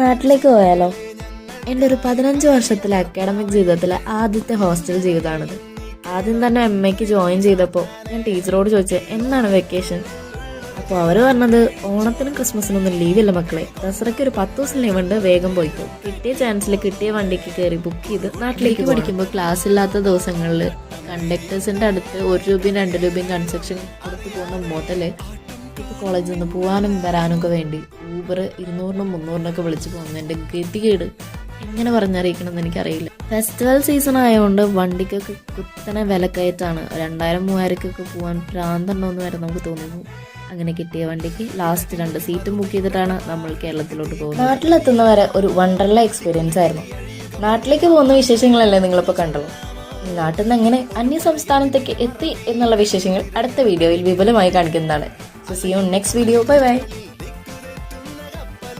നാട്ടിലേക്ക് പോയാലോ? എൻ്റെ ഒരു 15 വർഷത്തിലെ അക്കാഡമിക് ജീവിതത്തിലെ ആദ്യത്തെ ഹോസ്റ്റൽ ജീവിതമാണിത്. ആദ്യം തന്നെ MAക്ക് ജോയിൻ ചെയ്തപ്പോൾ ഞാൻ ടീച്ചറോട് ചോദിച്ചു എന്നാണ് വെക്കേഷൻ. അപ്പോൾ അവർ പറഞ്ഞത് ഓണത്തിനും ക്രിസ്മസിനൊന്നും ലീവില്ല മക്കളെ, ദസറയ്ക്ക് ഒരു 10 ദിവസം ലീവ് ഉണ്ട്, വേഗം പോയിക്കോ. കിട്ടിയ ചാൻസിൽ കിട്ടിയ വണ്ടിക്ക് കയറി ബുക്ക് ചെയ്ത് നാട്ടിലേക്ക് പഠിക്കുമ്പോൾ ക്ലാസ് ഇല്ലാത്ത ദിവസങ്ങളിൽ കണ്ടക്ടേഴ്സിൻ്റെ അടുത്ത് 1 രൂപയും 2 രൂപയും കൺസെഷൻ കൊടുത്ത് പോകുന്ന മുതൽ ഇപ്പോൾ കോളേജിൽ നിന്ന് പോകാനും വരാനൊക്കെ വേണ്ടി ഊബർ 200-നും 300-നൊക്കെ വിളിച്ച് പോകുന്നതിൻ്റെ ഗതികേട് എങ്ങനെ പറഞ്ഞറിയിക്കണമെന്ന് എനിക്കറിയില്ല. ഫെസ്റ്റിവൽ സീസൺ ആയതുകൊണ്ട് വണ്ടിക്കൊക്കെ കുത്തനെ വിലക്കയറ്റാണ്. 2000-3000-ക്കൊക്കെ പോകാൻ ഭ്രാന്തണ്ടോയെന്ന് വരെ നമുക്ക് തോന്നുന്നു. അങ്ങനെ കിട്ടിയ വണ്ടിക്ക് ലാസ്റ്റ് 2 സീറ്റും ബുക്ക് ചെയ്തിട്ടാണ് നമ്മൾ കേരളത്തിലോട്ട് പോകുന്നത്. നാട്ടിലെത്തുന്നവരെ ഒരു വണ്ടർല എക്സ്പീരിയൻസ് ആയിരുന്നു. നാട്ടിലേക്ക് പോകുന്ന വിശേഷങ്ങളല്ലേ നിങ്ങളിപ്പോൾ കണ്ടല്ലോ. നാട്ടിൽ നിന്ന് എങ്ങനെ അന്യ സംസ്ഥാനത്തേക്ക് എത്തി എന്നുള്ള വിശേഷങ്ങൾ അടുത്ത വീഡിയോയിൽ വിപുലമായി കാണിക്കുന്നതാണ്. So see you in next video. Bye bye.